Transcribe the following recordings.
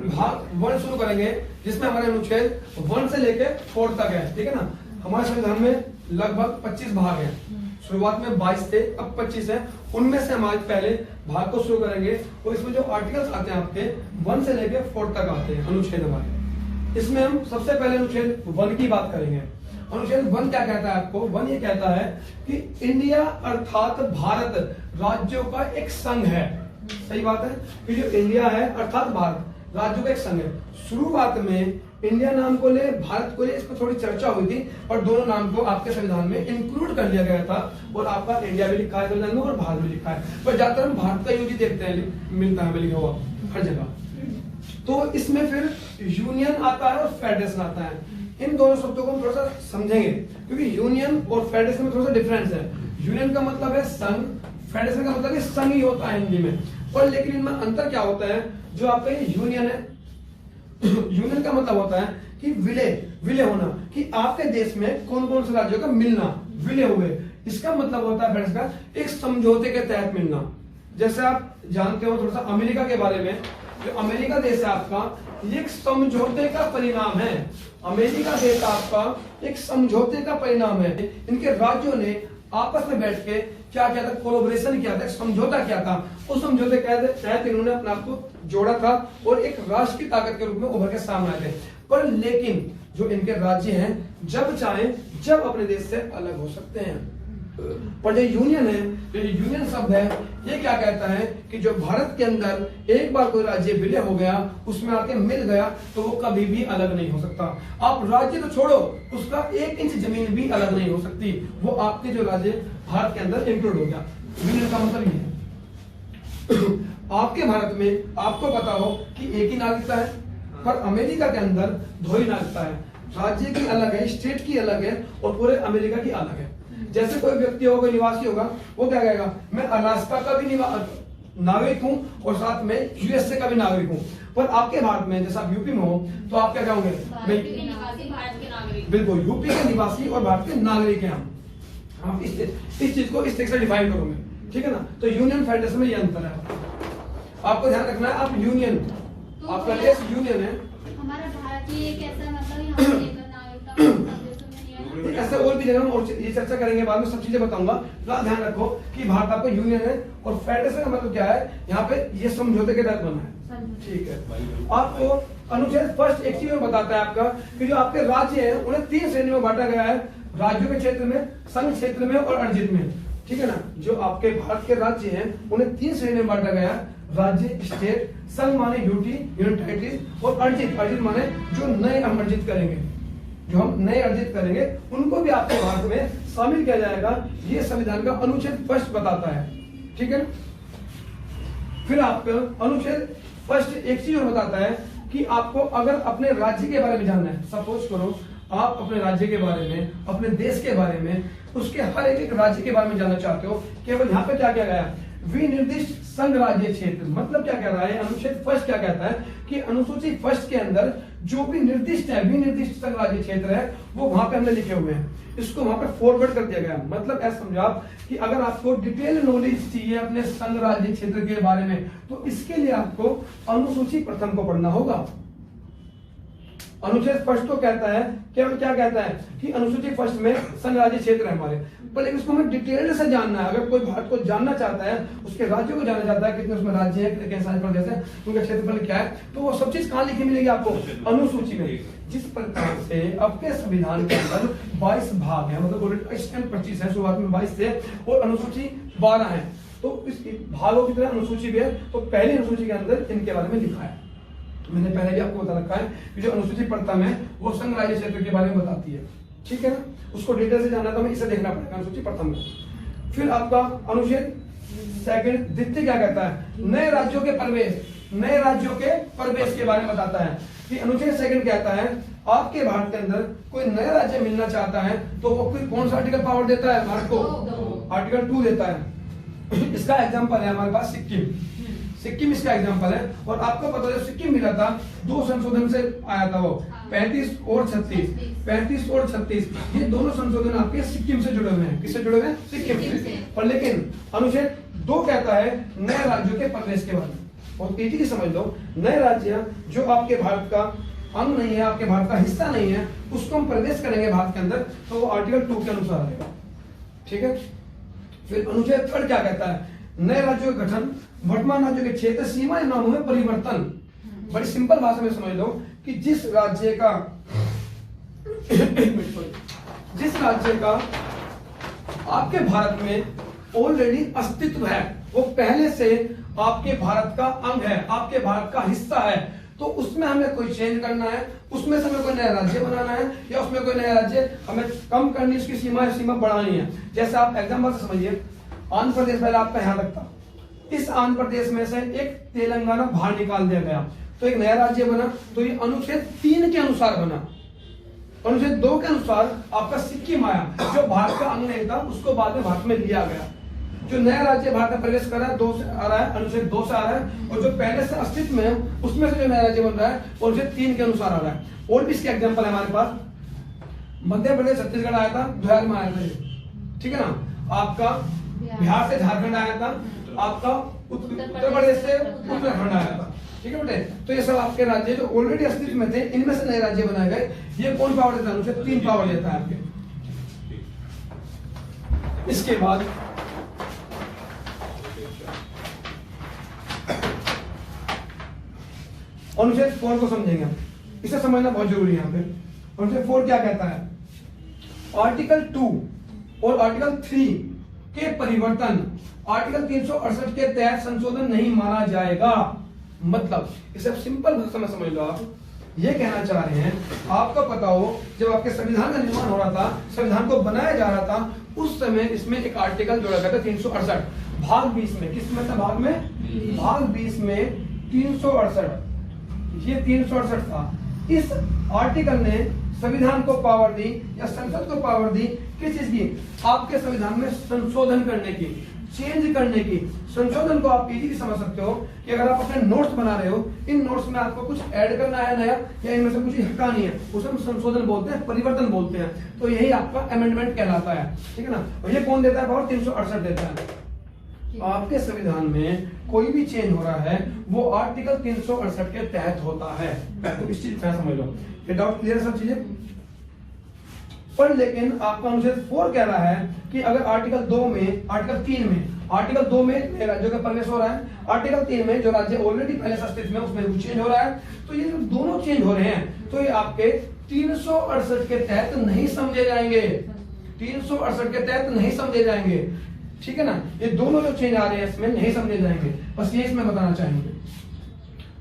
भाग 1 शुरू करेंगे, जिसमें हमारे अनुच्छेद 1 से लेके 4 तक है। ठीक है ना। हमारे संविधान में लगभग 25 भाग हैं। शुरुआत में 22 थे, अब 25 है। उनमें से हम आज पहले भाग को शुरू करेंगे और इसमें जो आर्टिकल्स आते हैं आपके 1 से लेके 4 तक आते हैं अनुच्छेद हमारे। इसमें हम सबसे पहले अनुच्छेद 1 की बात करेंगे। अनुच्छेद 1 क्या कहता है आपको? 1 ये कहता है कि इंडिया अर्थात भारत राज्यों का एक संघ है। सही बात है कि जो इंडिया है अर्थात भारत राज्यों का एक संघ है। शुरुआत में इंडिया नाम को ले, भारत को ले, इस पर थोड़ी चर्चा हुई थी और दोनों नाम को आपके संविधान में इंक्लूड कर लिया गया था और आपका इंडिया भी लिखा है संविधान में और भारत भी लिखा है। पर ज्यादातर हम भारत का यूज देखते हैं, मिलता है लिखा हुआ हर जगह। तो इसमें फिर यूनियन आता है और फेडरेशन आता है। इन दोनों शब्दों को हम थोड़ा सा समझेंगे क्योंकि यूनियन और फेडरेशन में थोड़ा सा डिफरेंस है। यूनियन का मतलब है संघ, फेडरेशन का मतलब है संघ ही होता है हिंदी में। और लेकिन इनमें अंतर क्या होता है? जो आपका यूनियन है, यूनियन का मतलब होता है कि विलय होना, कि आपके देश में कौन कौन से राज्यों का मिलना, विलय हुए। इसका मतलब होता है फेडरेशन का एक समझौते के तहत मिलना। जैसे आप जानते हो थोड़ा सा अमेरिका के बारे में, जो अमेरिका देश है आपका, ये एक समझौते का परिणाम है। अमेरिका देश आपका एक समझौते का परिणाम है। इनके राज्यों ने आपस में बैठ के क्या किया था? कोलैबोरेशन किया था, समझौता किया था। उस समझौते के तहत इन्होंने अपने आप को जोड़ा था और एक राष्ट्र की ताकत के रूप में उभर के सामने आए थे। पर लेकिन जो इनके राज्य हैं जब चाहे जब अपने देश से अलग हो सकते हैं। पर जो यूनियन है, जो यूनियन शब्द है, ये क्या कहता है कि जो भारत के अंदर एक बार कोई राज्य विलय हो गया, उसमें आके मिल गया, तो वो कभी भी अलग नहीं हो सकता। आप राज्य तो छोड़ो, उसका 1 इंच जमीन भी अलग नहीं हो सकती। वो आपके जो राज्य भारत के अंदर इंक्लूड हो गया। यूनियन का मतलब ये है। आपके भारत में आपको पता हो कि एक ही नागरिकता है, पर अमेरिका के अंदर 2 ही नागरिकता है। राज्य की अलग है, स्टेट की अलग है और पूरे अमेरिका की अलग है। जैसे कोई व्यक्ति होगा, कोई निवासी होगा, वो क्या कहेगा? मैं अलास्का का भी नागरिक हूं और साथ में यूएसए का भी नागरिक हूं। पर आपके भारत में जैसे आप यूपी में हो तो आप क्या कहोगे? भारत के नागरिक। बिल्कुल, यूपी के निवासी और भारत के नागरिक हैं हम। इस चीज को इस तरह से डिफाइन करो मैं, ठीक है ना। तो यूनियन फेडरेशन में ये अंतर है। आपको ध्यान रखना है, आप यूनियन, आपका देश यूनियन है। हमारा भारत ही एक ऐसा मतलब यहाँ पे लेकर नागरिकता ऐसे और भी जगह और ये चर्चा करेंगे, बाद में सब चीजें बताऊंगा। फिलहाल ध्यान रखो कि भारत आपका यूनियन है और फेडरेशन का मतलब क्या है? यहाँ पे ये समझौते के तहत बना है। ठीक है। आपको अनुच्छेद 1 एक चीज में बताता है आपका कि जो आपके राज्य हैं उन्हें 3 श्रेणी में बांटा गया है। राज्यों के क्षेत्र में, संघ क्षेत्र में और अर्जित में। ठीक है ना। जो आपके भारत के राज्य हैं उन्हें 3 श्रेणी में बांटा गया है। राज्य, स्टेट, संघ माने यूटी, यूनियन टेरिटरीज, और अर्जित माने जो नए हम अर्जित करेंगे, जो हम नए अर्जित करेंगे उनको भी आपके भारत में शामिल किया जाएगा। ये संविधान का अनुच्छेद 1 बताता है। ठीक है। फिर आपका अनुच्छेद 1 एक चीज और बताता है कि आपको अगर अपने राज्य के बारे में जानना है, सपोज करो आप अपने राज्य के बारे में, अपने देश के बारे में, उसके हर एक राज्य के बारे में जानना चाहते हो, केवल यहाँ पे क्या किया गया? विनिर्दिष्ट संघ राज्य क्षेत्र। मतलब क्या कह रहा है अनुच्छेद 1 क्या कहता है कि अनुसूची 1 के अंदर जो भी निर्दिष्ट है, विनिर्दिष्ट संघ राज्य क्षेत्र है, वो वहां पे हमने लिखे हुए हैं। इसको वहां पे फॉरवर्ड कर दिया गया। मतलब ऐसा समझो आप कि अगर आपको डिटेल नॉलेज चाहिए अपने संघ राज्य क्षेत्र के बारे में, तो इसके लिए आपको अनुसूची 1 को पढ़ना होगा। अनुच्छेद 1 तो कहता है क्या कहता है कि अनुसूची 1 में संघ राज्य क्षेत्र है हमारे, पर लेकिन इसको हमें डिटेल से जानना है। अगर कोई भारत को जानना चाहता है, उसके राज्यों को जानना चाहता है, कितने उसमें राज्य है, कितने केंद्र शासित प्रदेश है, उनका क्षेत्रफल क्या है, तो वो सब चीज कहाँ लिखी मिलेगी आपको? अनुसूची में। जिस प्रकार से आपके संविधान के अंदर 22 भाग है, मतलब 25 है, शुरुआत में 22 थे और अनुसूची 12 है, तो इस भागों की तरह अनुसूची भी है। तो पहली अनुसूची के अंदर इनके बारे में लिखा है। मैंने पहले भी आपको बता रखा है कि जो अनुसूची प्रथम है वो संघ राज्य क्षेत्र के बारे में बताती है। ठीक है ना। उसको डिटेल से जानना तो हमें इसे देखना पड़ेगा अनुसूची प्रथम में। फिर आपका अनुच्छेद 2 द्वितीय क्या कहता है? नए राज्यों के प्रवेश, नए राज्यों के प्रवेश के बारे में बताता है कि अनुच्छेद 2 कहता है आपके भारत के अंदर कोई नया राज्य मिलना चाहता है तो वो कौन सा आर्टिकल पावर देता है भारत को? आर्टिकल 2 देता है। इसका एग्जाम्पल है हमारे पास सिक्किम इसका एग्जांपल है। और आपको पता है सिक्किम मिला था 2 संशोधन से आया था, वो 35 और 36, ये दोनों संशोधन आपके सिक्किम से जुड़े हुए हैं। किससे जुड़े हुए हैं? सिक्किम से। पर लेकिन अनुच्छेद 2 कहता है नए राज्यों के प्रवेश के बारे में। बहुत इजीली समझ लो, नए राज्य जो आपके भारत का अंग नहीं है, आपके भारत का हिस्सा नहीं है, उसको हम प्रवेश करेंगे भारत के अंदर, तो वो आर्टिकल 2 के अनुसार आएगा। ठीक है। फिर अनुच्छेद 3 क्या कहता है? नए राज्यों का गठन, वर्तमान राज्यों के क्षेत्र, सीमा या नामों में परिवर्तन। बड़ी सिंपल भाषा में समझ लो कि जिस राज्य का आपके भारत में ऑलरेडी अस्तित्व है, वो पहले से आपके भारत का अंग है, आपके भारत का हिस्सा है, तो उसमें हमें कोई चेंज करना है, उसमें से हमें कोई नया राज्य बनाना है, या उसमें कोई नया राज्य हमें कम करनी, उसकी सीमा बढ़ानी है। जैसे आप एग्जाम्पल से समझिए, आंध्र प्रदेश पहले आपका यहाँ तक था, इस आंध्र प्रदेश में से एक तेलंगाना बाहर निकाल दिया गया, तो एक नया राज्य बना। तो ये अनुच्छेद 3 के अनुसार बना। अनुच्छेद 2 के अनुसार आपका सिक्किम आया, जो भारत का अंग नहीं था, उसको बाद में भारत में लिया गया। जो नया राज्य भारत में प्रवेश कर रहा है 2 से आ रहा है, अनुच्छेद 2 से आ रहा है, और जो पहले से अस्तित्व में है उसमें से जो नया राज्य बन रहा है वो अनुच्छेद 3 के अनुसार आ रहा है। और भी इसके एग्जाम्पल है हमारे पास, मध्य प्रदेश छत्तीसगढ़ आया था, बिहार में आया था, ठीक है ना। आपका बिहार से झारखंड आया था, आपका उत्तर प्रदेश से उत्तराखंड आया था, ठीक है बेटे। तो ये सब आपके राज्य जो ऑलरेडी अस्तित्व में थे, इनमें से नए राज्य बनाए गए। ये कौन पावर देता है? अनुच्छेद 3 पावर देता है आपके। इसके बाद अनुच्छेद 4 को समझेंगे हम, इसे समझना बहुत जरूरी है यहाँ पे। अनुच्छेद 4 क्या कहता है? आर्टिकल 2 और आर्टिकल 3 के परिवर्तन आर्टिकल 368 के तहत संशोधन नहीं माना जाएगा। मतलब इसे सिंपल भाषा में समझ लो, आप ये कहना चाह रहे हैं, आपको पता हो जब आपके संविधान का निर्माण हो रहा था, संविधान को बनाया जा रहा था, उस समय इसमें एक आर्टिकल जोड़ा गया था 368 भाग 20 में। किस में था? भाग 20 में 368, ये 368 था। इस आर्टिकल ने संविधान को पावर दी, या संसद को पावर दी, किस चीज की? आपके संविधान में संशोधन करने की, चेंज करने की। संशोधन को आप इजीली समझ सकते हो कि अगर आप अपने नोट्स बना रहे हो, इन नोट्स में आपको कुछ ऐड करना है नया, या इनमें से कुछ हटानी है, उसे हम संशोधन बोलते हैं, परिवर्तन बोलते हैं। तो यही आपका अमेंडमेंट कहलाता है, ठीक है ना। और ये कौन देता है? पावर 368 देता है। आपके संविधान में कोई भी चेंज हो रहा है वो आर्टिकल 368 के तहत होता है। तो इस चीज को समझ लो, ये डाउट क्लियर है सब चीजें। पर लेकिन आपका अनुच्छेद 4 कह रहा है कि अगर आर्टिकल 3 में राज्यों का प्रवेश हो रहा है, आर्टिकल 3 में जो राज्य ऑलरेडी पहले से अस्तित्व में उसमें कुछ चेंज हो रहा है, तो ये दोनों चेंज हो रहे हैं, तो ये आपके 368 के तहत नहीं समझे जाएंगे। 368 के तहत नहीं समझे जाएंगे, ठीक है ना। ये दोनों जो चेंज आ रहे हैं इसमें नहीं समझे जाएंगे, बस ये इसमें बताना चाहेंगे।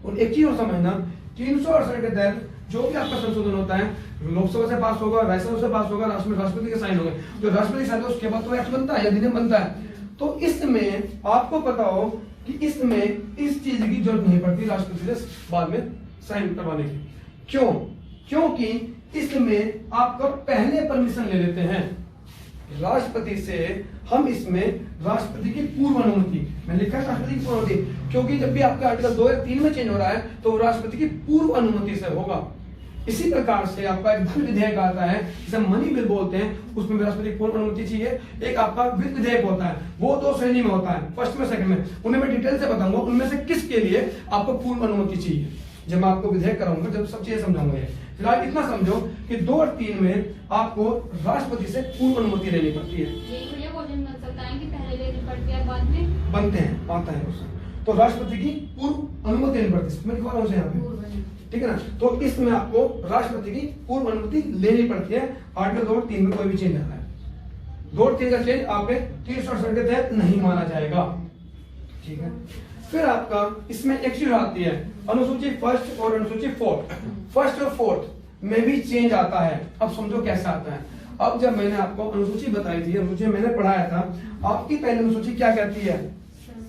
और एक चीज और समझना, 368 के तहत जो भी आपका संशोधन होता है, लोकसभा से पास होगा, राज्यसभा से पास होगा, राष्ट्रपति के साइन होंगे, जो राष्ट्रपति साइन होगा उसके बाद तो एक्ट बनता है या अधिनियम बनता है। तो इसमें आपको पता हो कि इसमें इस चीज की जरूरत नहीं पड़ती राष्ट्रपति से बाद में साइन करवाने की। क्यों? क्योंकि इसमें आपका पहले परमिशन ले लेते हैं राष्ट्रपति से। हम इसमें राष्ट्रपति की पूर्व अनुमति, मैंने लिखा है राष्ट्रपति की पूर्व अनुमति, क्योंकि जब भी आपका आर्टिकल 2 या 3 में चेंज हो रहा है तो राष्ट्रपति की पूर्व अनुमति से होगा। इसी प्रकार से आपका एक धन विधेयक आता है, जिसे मनी बिल बोलते हैं, उसमें राष्ट्रपति की पूर्व अनुमति चाहिए। एक आपका वित्त विधेयक होता है, वो 2 श्रेणी में होता है, फर्स्ट में सेकंड में, उन्हें मैं डिटेल से बताऊंगा उनमें से किसके लिए आपको पूर्व अनुमति चाहिए जब मैं आपको विधेयक कराऊंगा, जब सब चीजें समझाऊंगा। फिलहाल इतना समझो कि 2 और 3 में आपको राष्ट्रपति से पूर्व अनुमति लेनी पड़ती है। ये क्वेश्चन बन सकता है कि पहले लेनी पड़ती है बाद में बनते हैं, आता है उससे। तो राष्ट्रपति की पूर्व अनुमति लेनी पड़ती है, मैं लिखवा रहा हूं यहाँ पे, ठीक है ना। तो इसमें आपको राष्ट्रपति की पूर्व अनुमति लेनी पड़ती है। आर्टिकल 2 और 3 में कोई भी चेंज आता है, 2 और 3 का चेंज आपके 368 के तहत नहीं माना जाएगा, ठीक है। फिर आपका इसमें एक चीज आती है, अनुसूची 1 और अनुसूची 4। 1 और 4 में भी चेंज आता है। अब समझो कैसा आता है। अब जब मैंने आपको अनुसूची बताई थी, अनुसूची मैंने पढ़ाया था, आपकी पहली अनुसूची क्या कहती है?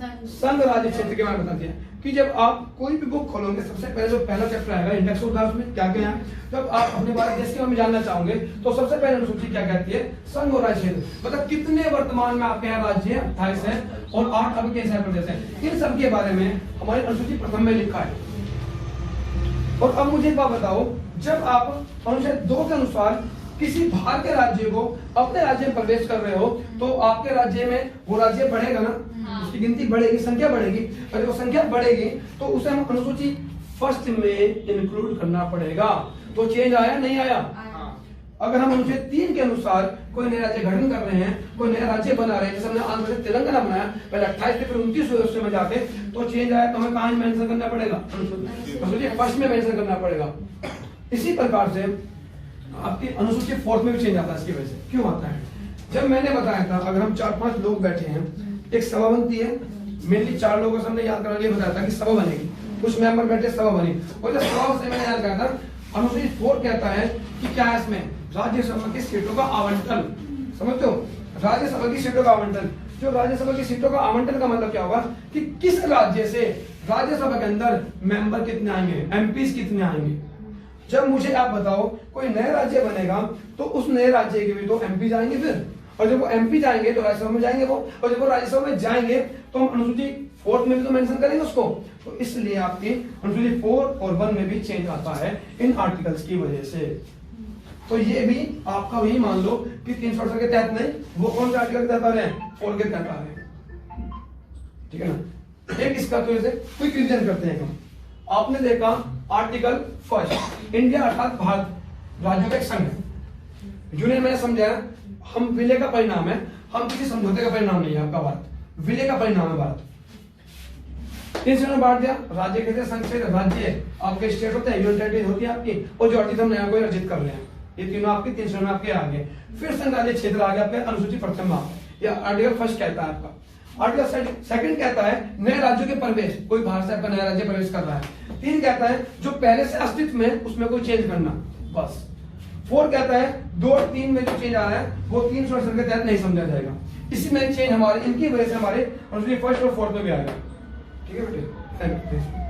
संघ राज्य क्षेत्र के बारे में बताती है कि जब आप कोई भी बुक खोलोगे, सबसे पहले जो पहला चैप्टर आएगा इंडेक्स होता है, उसमें क्या क्या है। जब आप अपने भारत देश के बारे में जानना चाहोगे तो सबसे पहले अनुसूची क्या कहती है? संघ और राज्य क्षेत्र, मतलब कितने वर्तमान में आपके यहाँ राज्य है, 28 है, और 8 अब के प्रदेश है। इन सब के बारे में हमारी अनुसूची प्रथम में लिखा है। और अब मुझे एक बात बताओ, जब आप अनुच्छेद 2 के अनुसार किसी बाहर के राज्य को अपने राज्य में प्रवेश कर रहे हो तो आपके राज्य में वो राज्य बढ़ेगा ना, हाँ। उसकी गिनती बढ़ेगी, संख्या बढ़ेगी। और वो संख्या बढ़ेगी तो उसे हम अनुसूची फर्स्ट में इंक्लूड करना पड़ेगा। तो चेंज आया नहीं आया? अगर हम अनुच्छेद 3 के अनुसार कोई नया राज्य गठन कर रहे हैं, कोई नया राज्य बना रहे हैं, जैसे हमने आंध्र प्रदेश तेलंगाना बनाया, पहले 28 थे फिर 29 हुए, उसमें जाके तो चेंज आया तो हमें कहाँ मेंशन करना पड़ेगा? अनुसूची फर्स्ट में मेंशन करना पड़ेगा। इसी प्रकार से आपकी अनुसूची फोर्थ में भी चेंज आता है। इसकी वजह से क्यों आता है? जब मैंने बताया था अगर हम 4-5 लोग बैठे हैं, एक सभा बनती है, मेनली 4 लोगों से हमने याद करा के बताया था कि सभा बनेगी, कुछ मेंबर बैठे, सभा बनी। और जब सभा से मैंने याद करा था अनुसूची 4 कहता है कि क्या है इसमें राज्यसभा की सीटों का आवंटन। समझते हो? राज्यसभा की सीटों का आवंटन। जो राज्यसभा की सीटों का आवंटन का मतलब क्या होगा कि किस राज्य से राज्यसभा के अंदर मेंबर कितने आएंगे, एमपीज कितने आएंगे। जब मुझे आप बताओ कोई नया राज्य बनेगा तो उस नए राज्य के भी तो एमपी जाएंगे फिर, और जब वो एमपी जाएंगे तो राज्यसभा में जाएंगे वो, और जब वो राज्यसभा में जाएंगे तो हम अनुसूची 4 में भी तो मेंशन करेंगे उसको। तो इसलिए आपकी अनुसूची 4 और 1 में भी चेंज आता है इन आर्टिकल्स की वजह से। तो ये भी आपका वही मान लो कि 368 के तहत नहीं, वो कौन से आर्टिकल के तहत आ रहे हैं? 4 के तहत आ रहे हैं। ठीक है ना? एक इसका तो जैसे क्विक रिवीजन करते हैं हम। आपने देखा आर्टिकल फर्स्ट, इंडिया अर्थात भारत राज्यों का एक संघ है। यूनियन मैंने समझाया हम विलय का परिणाम है, हम किसी समझौते का परिणाम नहीं है। आपका भारत विलय का परिणाम है। भारत 3 श्रेणियों में बांट दिया। राज्य कहते हैं संघ से, राज्य आपके स्टेट होते हैं, यूनियन टेरिटरी होती है आपकी, और जो अर्जित हम नया कोई अर्जित कर रहे हैं, ये तीनों आपकी 3 श्रेणियों में आपके आ गए। फिर संघ राज्य क्षेत्र आ गया आपके अनुसूची प्रथम में, या आर्टिकल फर्स्ट कहता है आपका। आर्टिकल सेकंड कहता है नए राज्यों के प्रवेश, कोई बाहर से आपका नया राज्य प्रवेश कर रहा है। 3 कहता है जो पहले से अस्तित्व में उसमें कोई चेंज करना, बस। 4 कहता है 2 और 3 में जो चेंज आ रहा है वो 368 के तहत नहीं समझा जाएगा। इसी में चेंज हमारे इनकी वजह से हमारे अनुसूची फर्स्ट और 4 में भी आ गया। ठीक है बेटे, थैंक यू।